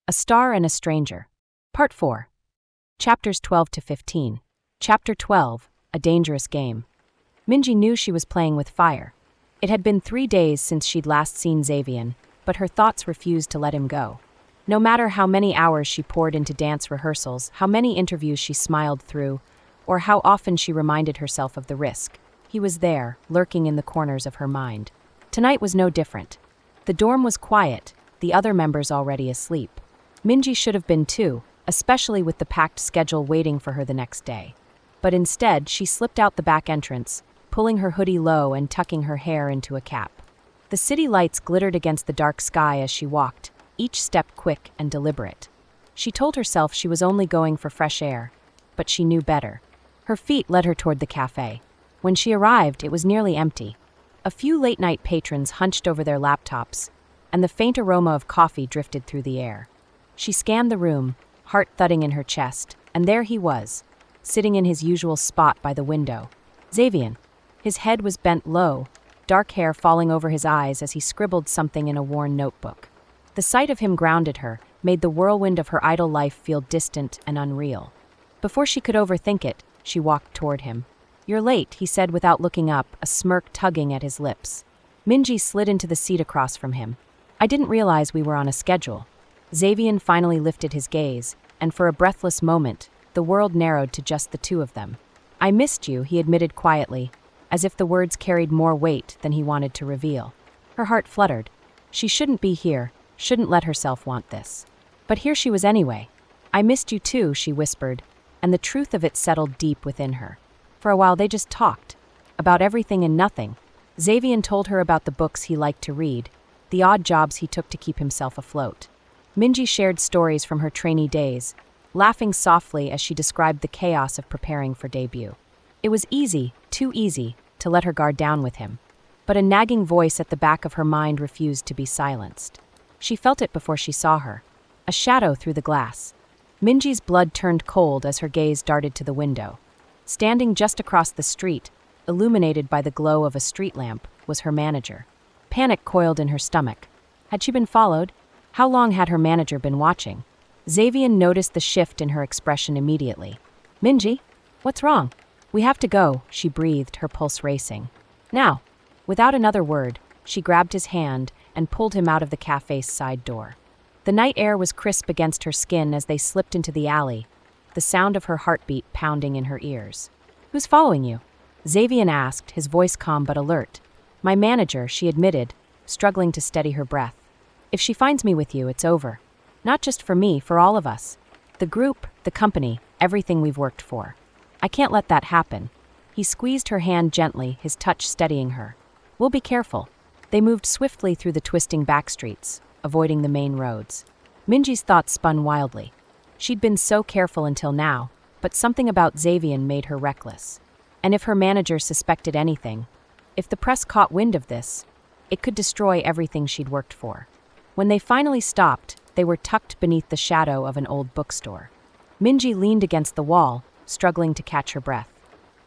A Star and a Stranger. Part 4. Chapters 12 to 15. Chapter 12, A Dangerous Game. Minji knew she was playing with fire. It had been 3 days since she'd last seen Xavian, but her thoughts refused to let him go. No matter how many hours she poured into dance rehearsals, how many interviews she smiled through, or how often she reminded herself of the risk, he was there, lurking in the corners of her mind. Tonight was no different. The dorm was quiet, the other members already asleep. Minji should have been too, especially with the packed schedule waiting for her the next day. But instead, she slipped out the back entrance, pulling her hoodie low and tucking her hair into a cap. The city lights glittered against the dark sky as she walked, each step quick and deliberate. She told herself she was only going for fresh air, but she knew better. Her feet led her toward the café. When she arrived, it was nearly empty. A few late-night patrons hunched over their laptops, and the faint aroma of coffee drifted through the air. She scanned the room, heart thudding in her chest, and there he was, sitting in his usual spot by the window. Xavian. His head was bent low, dark hair falling over his eyes as he scribbled something in a worn notebook. The sight of him grounded her, made the whirlwind of her idle life feel distant and unreal. Before she could overthink it, she walked toward him. "You're late," he said without looking up, a smirk tugging at his lips. Minji slid into the seat across from him. "I didn't realize we were on a schedule." Xavian finally lifted his gaze, and for a breathless moment, the world narrowed to just the two of them. "I missed you," he admitted quietly, as if the words carried more weight than he wanted to reveal. Her heart fluttered. She shouldn't be here, shouldn't let herself want this. But here she was anyway. "I missed you too," she whispered, and the truth of it settled deep within her. For a while they just talked, about everything and nothing. Xavian told her about the books he liked to read, the odd jobs he took to keep himself afloat. Minji shared stories from her trainee days, laughing softly as she described the chaos of preparing for debut. It was easy, too easy, to let her guard down with him. But a nagging voice at the back of her mind refused to be silenced. She felt it before she saw her, a shadow through the glass. Minji's blood turned cold as her gaze darted to the window. Standing just across the street, illuminated by the glow of a street lamp, was her manager. Panic coiled in her stomach. Had she been followed? How long had her manager been watching? Xavian noticed the shift in her expression immediately. "Minji, what's wrong?" "We have to go," she breathed, her pulse racing. "Now." Without another word, she grabbed his hand and pulled him out of the café's side door. The night air was crisp against her skin as they slipped into the alley, the sound of her heartbeat pounding in her ears. "Who's following you?" Xavian asked, his voice calm but alert. "My manager," she admitted, struggling to steady her breath. "If she finds me with you, it's over. Not just for me, for all of us. The group, the company, everything we've worked for. I can't let that happen." He squeezed her hand gently, his touch steadying her. "We'll be careful." They moved swiftly through the twisting back streets, avoiding the main roads. Minji's thoughts spun wildly. She'd been so careful until now, but something about Xavian made her reckless. And if her manager suspected anything, if the press caught wind of this, it could destroy everything she'd worked for. When they finally stopped, they were tucked beneath the shadow of an old bookstore. Minji leaned against the wall, struggling to catch her breath.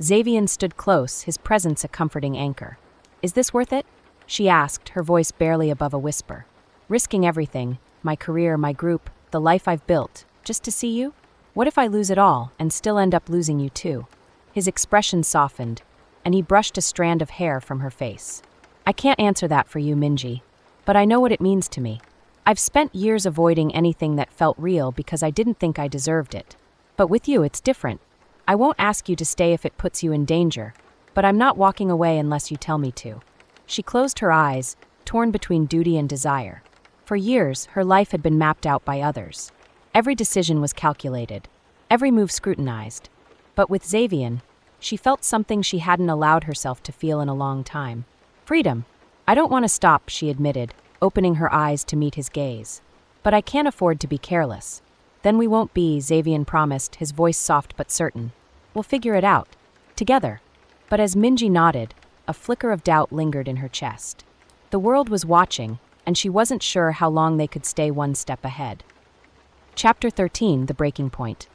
Xavian stood close, his presence a comforting anchor. "Is this worth it?" she asked, her voice barely above a whisper. "Risking everything, my career, my group, the life I've built, just to see you? What if I lose it all and still end up losing you too?" His expression softened, and he brushed a strand of hair from her face. "I can't answer that for you, Minji, but I know what it means to me. I've spent years avoiding anything that felt real because I didn't think I deserved it. But with you, it's different. I won't ask you to stay if it puts you in danger, but I'm not walking away unless you tell me to." She closed her eyes, torn between duty and desire. For years, her life had been mapped out by others. Every decision was calculated, every move scrutinized. But with Xavian, she felt something she hadn't allowed herself to feel in a long time. Freedom. "I don't want to stop," she admitted, opening her eyes to meet his gaze. "But I can't afford to be careless." "Then we won't be," Xavian promised, his voice soft but certain. "We'll figure it out. Together." But as Minji nodded, a flicker of doubt lingered in her chest. The world was watching, and she wasn't sure how long they could stay one step ahead. Chapter 13, The Breaking Point.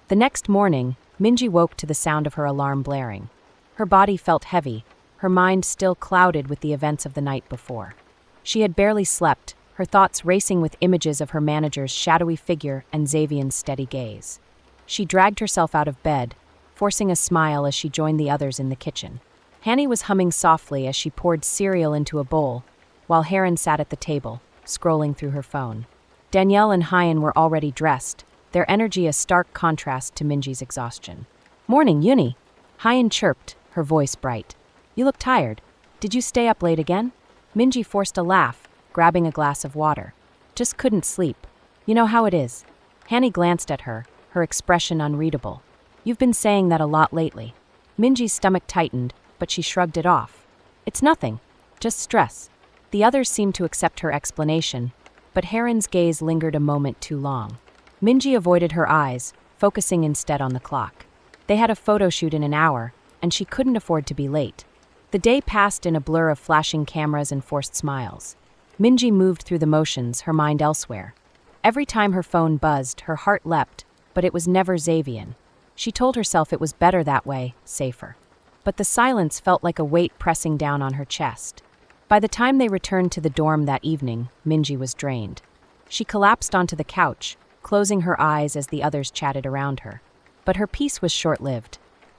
The next morning, Minji woke to the sound of her alarm blaring. Her body felt heavy, her mind still clouded with the events of the night before. She had barely slept, her thoughts racing with images of her manager's shadowy figure and Xavian's steady gaze. She dragged herself out of bed, forcing a smile as she joined the others in the kitchen. Hanny was humming softly as she poured cereal into a bowl, while Heron sat at the table, scrolling through her phone. Danielle and Hyan were already dressed, their energy a stark contrast to Minji's exhaustion. "Morning, Uni," Hyan chirped, her voice bright. "You look tired. Did you stay up late again?" Minji forced a laugh, grabbing a glass of water. "Just couldn't sleep. You know how it is." Hanny glanced at her, her expression unreadable. "You've been saying that a lot lately." Minji's stomach tightened, but she shrugged it off. "It's nothing. Just stress." The others seemed to accept her explanation, but Heron's gaze lingered a moment too long. Minji avoided her eyes, focusing instead on the clock. They had a photo shoot in an hour, and she couldn't afford to be late. The day passed in a blur of flashing cameras and forced smiles. Minji moved through the motions, her mind elsewhere. Every time her phone buzzed, her heart leapt, but it was never Xavian. She told herself it was better that way, safer. But the silence felt like a weight pressing down on her chest. By the time they returned to the dorm that evening, Minji was drained. She collapsed onto the couch, closing her eyes as the others chatted around her. But her peace was short-lived.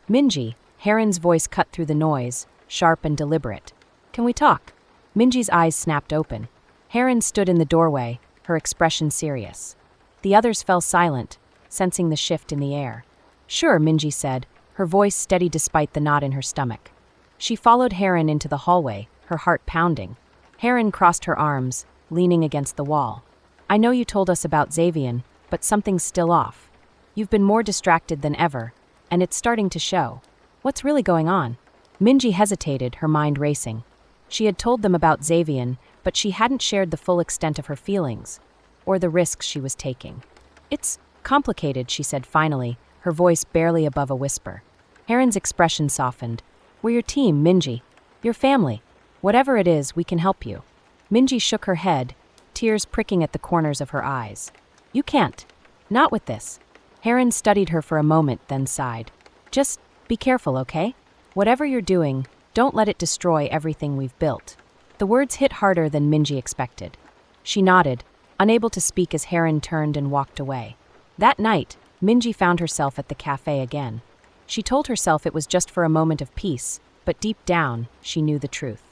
"Minji," Heron's voice cut through the noise, sharp and deliberate. "Can we talk?" Minji's eyes snapped open. Heron stood in the doorway, her expression serious. The others fell silent, sensing the shift in the air. "Sure," Minji said, her voice steady despite the knot in her stomach. She followed Heron into the hallway, her heart pounding. Heron crossed her arms, leaning against the wall. "I know you told us about Xavian, but something's still off. You've been more distracted than ever, and it's starting to show. What's really going on?" Minji hesitated, her mind racing. She had told them about Xavian, but she hadn't shared the full extent of her feelings, or the risks she was taking. "It's complicated," she said finally, her voice barely above a whisper. Heron's expression softened. "We're your team, Minji. Your family. Whatever it is, we can help you." Minji shook her head, tears pricking at the corners of her eyes. "You can't. Not with this." Heron studied her for a moment, then sighed. "Just be careful, okay? Whatever you're doing, don't let it destroy everything we've built." The words hit harder than Minji expected. She nodded, unable to speak as Heron turned and walked away. That night, Minji found herself at the café again. She told herself it was just for a moment of peace, but deep down, she knew the truth.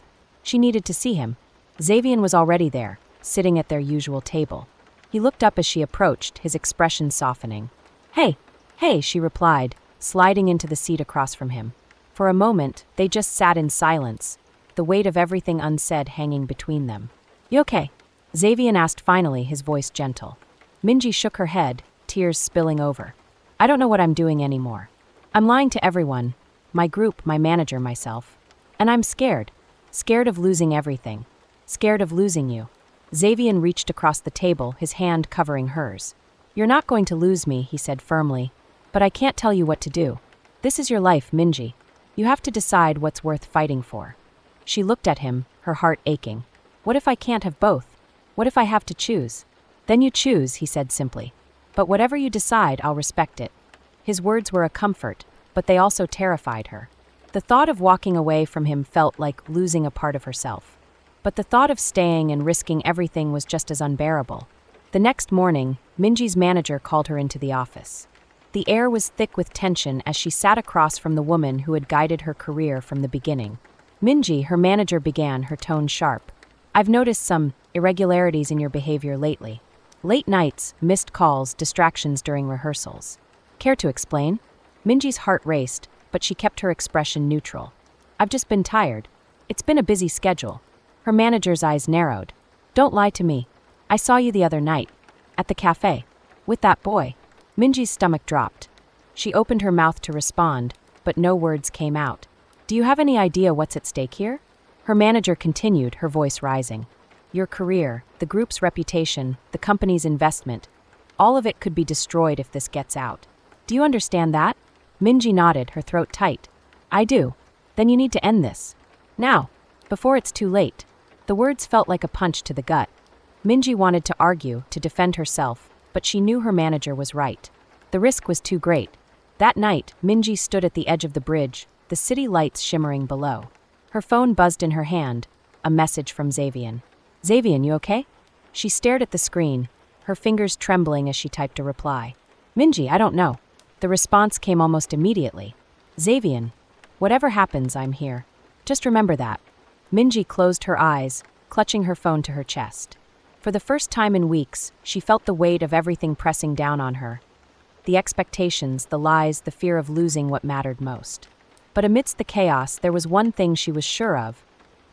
She needed to see him. Xavian was already there, sitting at their usual table. He looked up as she approached, his expression softening. Hey, she replied, sliding into the seat across from him. For a moment, they just sat in silence, the weight of everything unsaid hanging between them. "You okay?" Xavian asked finally, his voice gentle. Minji shook her head, tears spilling over. "I don't know what I'm doing anymore. I'm lying to everyone, my group, my manager, myself. And I'm scared. Scared of losing everything. Scared of losing you." Xavian reached across the table, his hand covering hers. "You're not going to lose me," he said firmly, "but I can't tell you what to do. This is your life, Minji. You have to decide what's worth fighting for." She looked at him, her heart aching. "What if I can't have both? What if I have to choose?" "Then you choose," he said simply. "But whatever you decide, I'll respect it." His words were a comfort, but they also terrified her. The thought of walking away from him felt like losing a part of herself. But the thought of staying and risking everything was just as unbearable. The next morning, Minji's manager called her into the office. The air was thick with tension as she sat across from the woman who had guided her career from the beginning. "Minji," her manager began, her tone sharp. "I've noticed some irregularities in your behavior lately. Late nights, missed calls, distractions during rehearsals. Care to explain?" Minji's heart raced, but she kept her expression neutral. "I've just been tired. It's been a busy schedule." Her manager's eyes narrowed. "Don't lie to me. I saw you the other night. At the café. With that boy." Minji's stomach dropped. She opened her mouth to respond, but no words came out. "Do you have any idea what's at stake here?" Her manager continued, her voice rising. "Your career, the group's reputation, the company's investment. All of it could be destroyed if this gets out. Do you understand that?" Minji nodded, her throat tight. "I do. Then you need to end this. Now, before it's too late." The words felt like a punch to the gut. Minji wanted to argue, to defend herself, but she knew her manager was right. The risk was too great. That night, Minji stood at the edge of the bridge, the city lights shimmering below. Her phone buzzed in her hand, a message from Xavian. "Xavian, you okay?" She stared at the screen, her fingers trembling as she typed a reply. Minji, I don't know. The response came almost immediately. Xavian, whatever happens, I'm here. Just remember that. Minji closed her eyes, clutching her phone to her chest. For the first time in weeks, she felt the weight of everything pressing down on her. The expectations, the lies, the fear of losing what mattered most. But amidst the chaos, there was one thing she was sure of.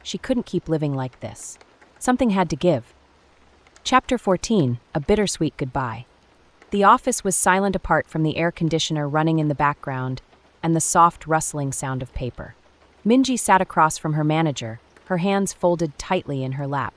She couldn't keep living like this. Something had to give. Chapter 14, A Bittersweet Goodbye. The office was silent apart from the air conditioner running in the background and the soft rustling sound of paper. Minji sat across from her manager, her hands folded tightly in her lap.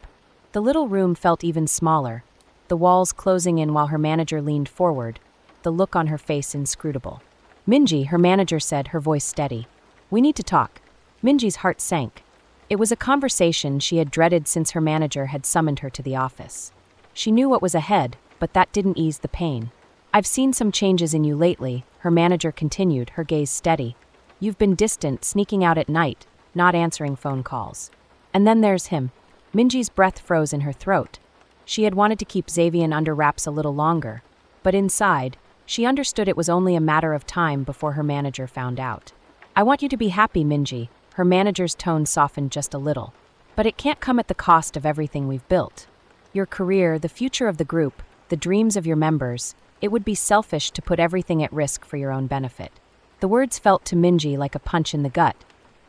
The little room felt even smaller, the walls closing in while her manager leaned forward, the look on her face inscrutable. Minji, her manager said, her voice steady. We need to talk. Minji's heart sank. It was a conversation she had dreaded since her manager had summoned her to the office. She knew what was ahead, but that didn't ease the pain. I've seen some changes in you lately, her manager continued, her gaze steady. You've been distant, sneaking out at night, not answering phone calls. And then there's him. Minji's breath froze in her throat. She had wanted to keep Xavian under wraps a little longer, but inside, she understood it was only a matter of time before her manager found out. I want you to be happy, Minji. Her manager's tone softened just a little. But it can't come at the cost of everything we've built. Your career, the future of the group, the dreams of your members. It would be selfish to put everything at risk for your own benefit. The words felt to Minji like a punch in the gut.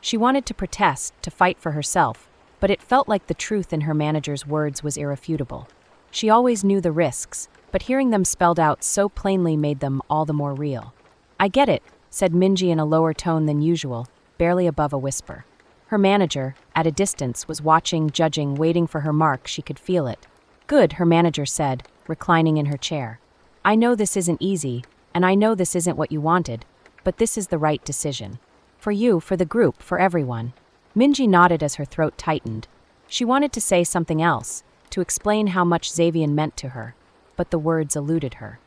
She wanted to protest, to fight for herself, but it felt like the truth in her manager's words was irrefutable. She always knew the risks, but hearing them spelled out so plainly made them all the more real. I get it, said Minji in a lower tone than usual, barely above a whisper. Her manager, at a distance, was watching, judging, waiting for her mark. She could feel it. Good, her manager said, reclining in her chair. I know this isn't easy, and I know this isn't what you wanted, but this is the right decision. For you, for the group, for everyone. Minji nodded as her throat tightened. She wanted to say something else, to explain how much Xavian meant to her, but the words eluded her.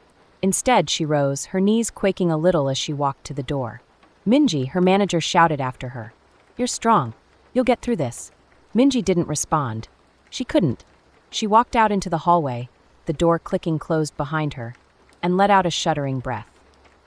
Instead, she rose, her knees quaking a little as she walked to the door. Minji, her manager shouted after her. You're strong. You'll get through this. Minji didn't respond. She couldn't. She walked out into the hallway, the door clicking closed behind her, and let out a shuddering breath.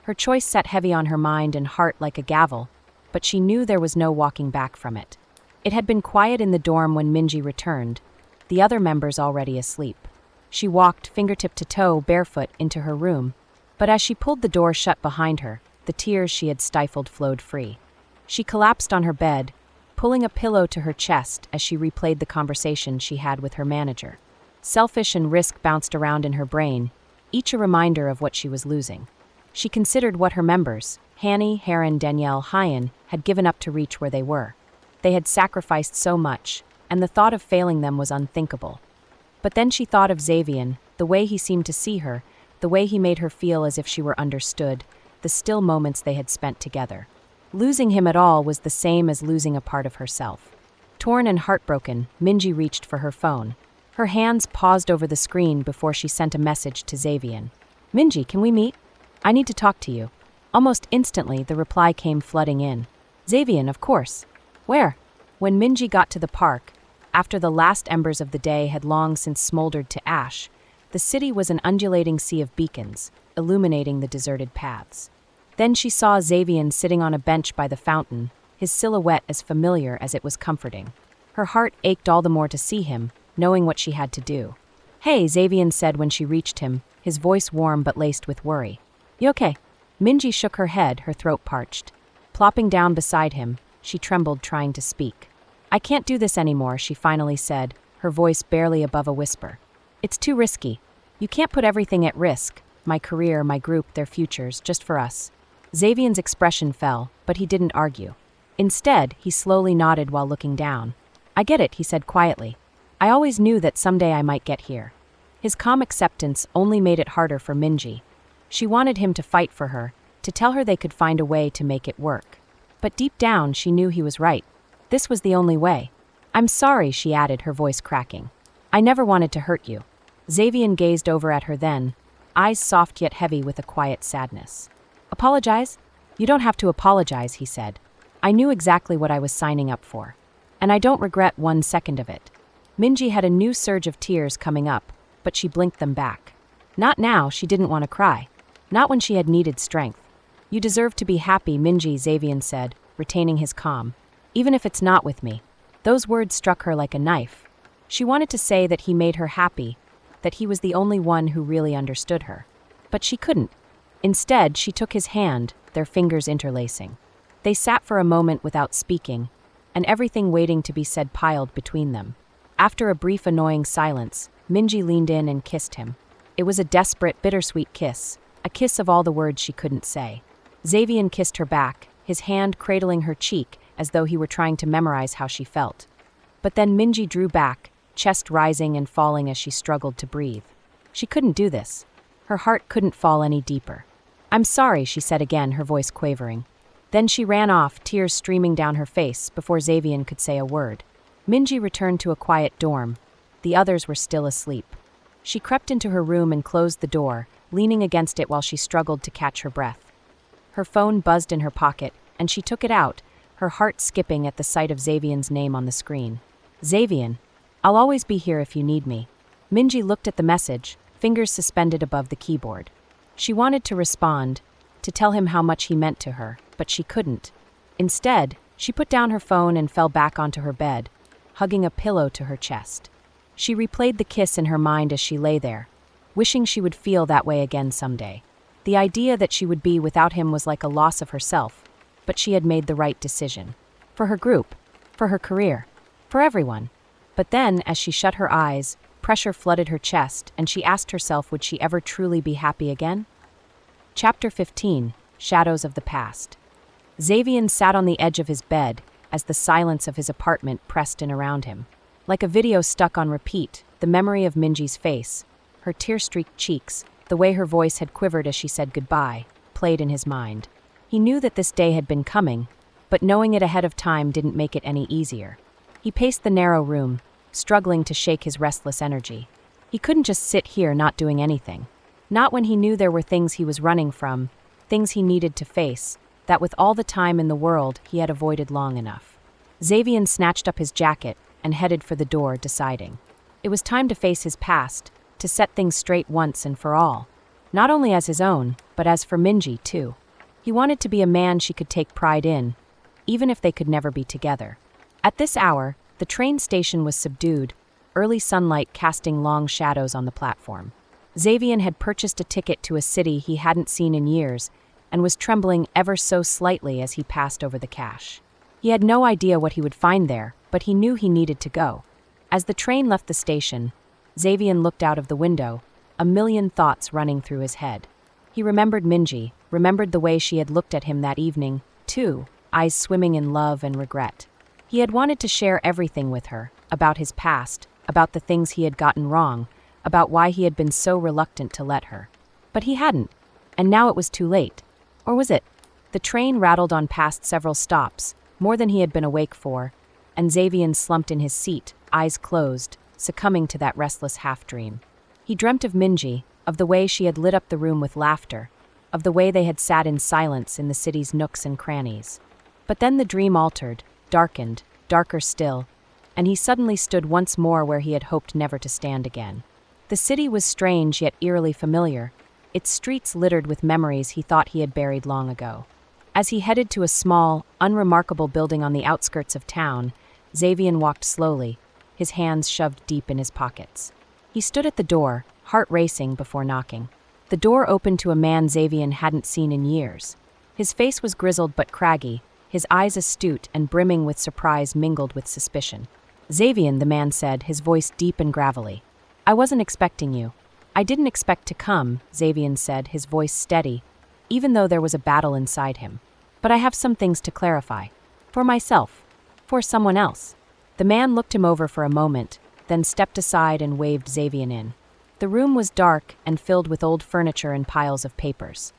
Her choice sat heavy on her mind and heart like a gavel, but she knew there was no walking back from it. It had been quiet in the dorm when Minji returned, the other members already asleep. She walked, fingertip to toe, barefoot, into her room, but as she pulled the door shut behind her, the tears she had stifled flowed free. She collapsed on her bed, pulling a pillow to her chest as she replayed the conversation she had with her manager. Selfish and risk bounced around in her brain, each a reminder of what she was losing. She considered what her members, Hanny, Heron, Danielle, Hyan, had given up to reach where they were. They had sacrificed so much, and the thought of failing them was unthinkable. But then she thought of Xavian, the way he seemed to see her, the way he made her feel as if she were understood, the still moments they had spent together. Losing him at all was the same as losing a part of herself. Torn and heartbroken, Minji reached for her phone. Her hands paused over the screen before she sent a message to Xavian. Minji, can we meet? I need to talk to you. Almost instantly, the reply came flooding in. Xavian, of course. Where? When Minji got to the park, after the last embers of the day had long since smoldered to ash, the city was an undulating sea of beacons, illuminating the deserted paths. Then she saw Xavian sitting on a bench by the fountain, his silhouette as familiar as it was comforting. Her heart ached all the more to see him, knowing what she had to do. Hey, Xavian said when she reached him, his voice warm but laced with worry. You okay? Minji shook her head, her throat parched. Plopping down beside him, she trembled trying to speak. I can't do this anymore, she finally said, her voice barely above a whisper. It's too risky. You can't put everything at risk, my career, my group, their futures, just for us. Xavian's expression fell, but he didn't argue. Instead, he slowly nodded while looking down. I get it, he said quietly. I always knew that someday I might get here. His calm acceptance only made it harder for Minji. She wanted him to fight for her, to tell her they could find a way to make it work. But deep down, she knew he was right. This was the only way. I'm sorry, she added, her voice cracking. I never wanted to hurt you. Xavian gazed over at her then, eyes soft yet heavy with a quiet sadness. Apologize? You don't have to apologize, he said. I knew exactly what I was signing up for. And I don't regret 1 second of it. Minji had a new surge of tears coming up, but she blinked them back. Not now, she didn't want to cry. Not when she had needed strength. You deserve to be happy, Minji, Xavian said, retaining his calm. Even if it's not with me. Those words struck her like a knife. She wanted to say that he made her happy, that he was the only one who really understood her. But she couldn't. Instead, she took his hand, their fingers interlacing. They sat for a moment without speaking, and everything waiting to be said piled between them. After a brief annoying silence, Minji leaned in and kissed him. It was a desperate, bittersweet kiss, a kiss of all the words she couldn't say. Xavian kissed her back, his hand cradling her cheek as though he were trying to memorize how she felt. But then Minji drew back, chest rising and falling as she struggled to breathe. She couldn't do this. Her heart couldn't fall any deeper. "I'm sorry," she said again, her voice quavering. Then she ran off, tears streaming down her face, before Xavian could say a word. Minji returned to a quiet dorm. The others were still asleep. She crept into her room and closed the door, leaning against it while she struggled to catch her breath. Her phone buzzed in her pocket, and she took it out, her heart skipping at the sight of Xavian's name on the screen. "Xavian, I'll always be here if you need me." Minji looked at the message, fingers suspended above the keyboard. She wanted to respond, to tell him how much he meant to her, but she couldn't. Instead, she put down her phone and fell back onto her bed, hugging a pillow to her chest. She replayed the kiss in her mind as she lay there, wishing she would feel that way again someday. The idea that she would be without him was like a loss of herself, but she had made the right decision. For her group, for her career, for everyone. But then, as she shut her eyes, pressure flooded her chest, and she asked herself, would she ever truly be happy again? Chapter 15, Shadows of the Past. Xavian sat on the edge of his bed as the silence of his apartment pressed in around him. Like a video stuck on repeat, the memory of Minji's face, her tear-streaked cheeks, the way her voice had quivered as she said goodbye, played in his mind. He knew that this day had been coming, but knowing it ahead of time didn't make it any easier. He paced the narrow room, struggling to shake his restless energy. He couldn't just sit here not doing anything. Not when he knew there were things he was running from, things he needed to face, that with all the time in the world he had avoided long enough. Xavian snatched up his jacket and headed for the door, deciding. It was time to face his past, to set things straight once and for all. Not only as his own, but as for Minji, too. He wanted to be a man she could take pride in, even if they could never be together. At this hour, the train station was subdued, early sunlight casting long shadows on the platform. Xavian had purchased a ticket to a city he hadn't seen in years and was trembling ever so slightly as he passed over the cash. He had no idea what he would find there, but he knew he needed to go. As the train left the station, Xavian looked out of the window, a million thoughts running through his head. He remembered Minji, remembered the way she had looked at him that evening, too, eyes swimming in love and regret. He had wanted to share everything with her, about his past, about the things he had gotten wrong, about why he had been so reluctant to let her. But he hadn't, and now it was too late. Or was it? The train rattled on past several stops, more than he had been awake for, and Xavian slumped in his seat, eyes closed, succumbing to that restless half-dream. He dreamt of Minji, of the way she had lit up the room with laughter, of the way they had sat in silence in the city's nooks and crannies. But then the dream altered, darkened, darker still, and he suddenly stood once more where he had hoped never to stand again. The city was strange yet eerily familiar, its streets littered with memories he thought he had buried long ago. As he headed to a small, unremarkable building on the outskirts of town, Xavian walked slowly, his hands shoved deep in his pockets. He stood at the door, heart racing, before knocking. The door opened to a man Xavian hadn't seen in years. His face was grizzled but craggy, his eyes astute and brimming with surprise mingled with suspicion. "Xavian," the man said, his voice deep and gravelly. "I wasn't expecting you." "I didn't expect to come," Xavian said, his voice steady, even though there was a battle inside him. "But I have some things to clarify. For myself. For someone else." The man looked him over for a moment, then stepped aside and waved Xavian in. The room was dark and filled with old furniture and piles of papers.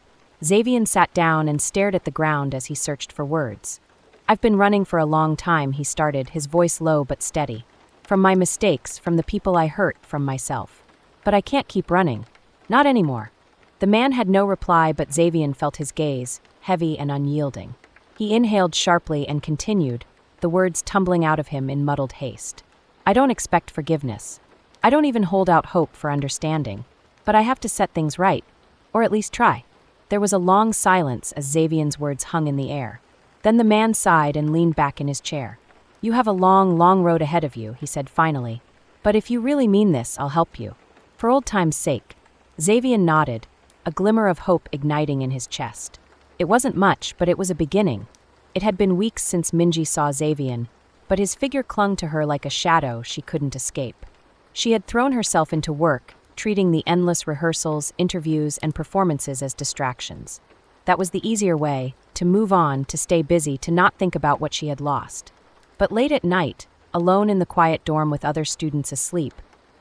Xavian sat down and stared at the ground as he searched for words. "I've been running for a long time," he started, his voice low but steady. "From my mistakes, from the people I hurt, from myself. But I can't keep running. Not anymore." The man had no reply, but Xavian felt his gaze, heavy and unyielding. He inhaled sharply and continued, the words tumbling out of him in muddled haste. I don't expect forgiveness. I don't even hold out hope for understanding. But I have to set things right. Or at least try. There was a long silence as Xavian's words hung in the air. Then the man sighed and leaned back in his chair. You have a long, long road ahead of you, he said finally. But if you really mean this, I'll help you. For old time's sake. Xavian nodded, a glimmer of hope igniting in his chest. It wasn't much, but it was a beginning. It had been weeks since Minji saw Xavian, but his figure clung to her like a shadow she couldn't escape. She had thrown herself into work, treating the endless rehearsals, interviews, and performances as distractions. That was the easier way, to move on, to stay busy, to not think about what she had lost. But late at night, alone in the quiet dorm with other students asleep,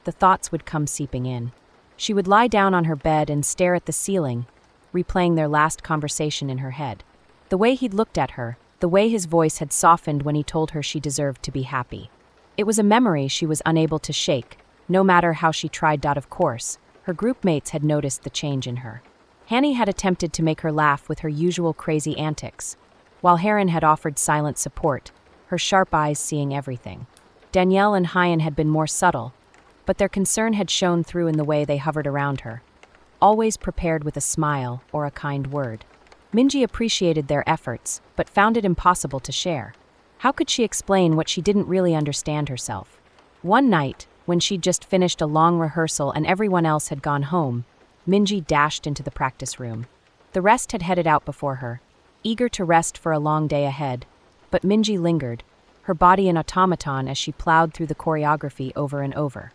the thoughts would come seeping in. She would lie down on her bed and stare at the ceiling, replaying their last conversation in her head. The way he'd looked at her, the way his voice had softened when he told her she deserved to be happy. It was a memory she was unable to shake, no matter how she tried. Of course, her group mates had noticed the change in her. Hanny had attempted to make her laugh with her usual crazy antics, while Heron had offered silent support, her sharp eyes seeing everything. Danielle and Hyan had been more subtle, but their concern had shown through in the way they hovered around her, always prepared with a smile or a kind word. Minji appreciated their efforts, but found it impossible to share. How could she explain what she didn't really understand herself? One night, when she'd just finished a long rehearsal and everyone else had gone home, Minji dashed into the practice room. The rest had headed out before her, eager to rest for a long day ahead, but Minji lingered, her body an automaton as she plowed through the choreography over and over.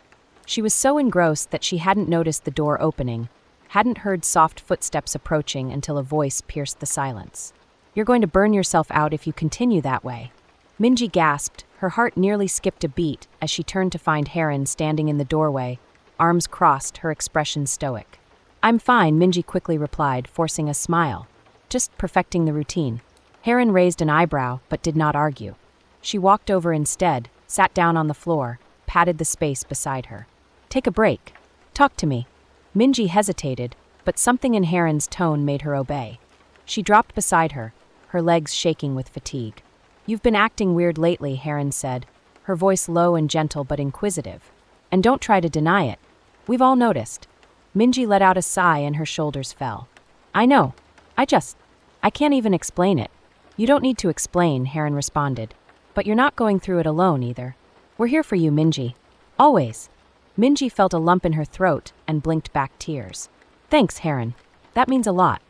She was so engrossed that she hadn't noticed the door opening, hadn't heard soft footsteps approaching until a voice pierced the silence. You're going to burn yourself out if you continue that way. Minji gasped, her heart nearly skipped a beat as she turned to find Heron standing in the doorway, arms crossed, her expression stoic. I'm fine, Minji quickly replied, forcing a smile. Just perfecting the routine. Heron raised an eyebrow, but did not argue. She walked over instead, sat down on the floor, patted the space beside her. Take a break. Talk to me. Minji hesitated, but something in Heron's tone made her obey. She dropped beside her, her legs shaking with fatigue. You've been acting weird lately, Heron said, her voice low and gentle but inquisitive. And don't try to deny it. We've all noticed. Minji let out a sigh and her shoulders fell. I know. I can't even explain it. You don't need to explain, Heron responded. But you're not going through it alone either. We're here for you, Minji. Always. Minji felt a lump in her throat and blinked back tears. Thanks, Heron. That means a lot.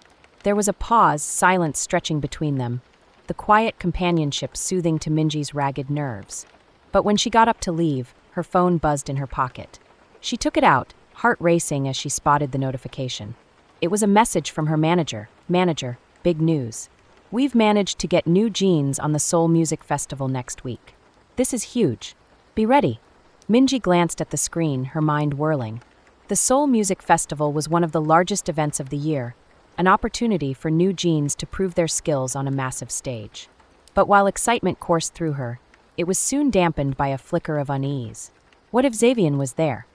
There was a pause, silence stretching between them, the quiet companionship soothing to Minji's ragged nerves. But when she got up to leave, her phone buzzed in her pocket. She took it out, heart racing as she spotted the notification. It was a message from her manager. Manager, big news. We've managed to get new jeans on the Seoul Music Festival next week. This is huge. Be ready. Minji glanced at the screen, her mind whirling. The Seoul Music Festival was one of the largest events of the year, an opportunity for new jeans to prove their skills on a massive stage. But while excitement coursed through her, it was soon dampened by a flicker of unease. What if Xavian was there?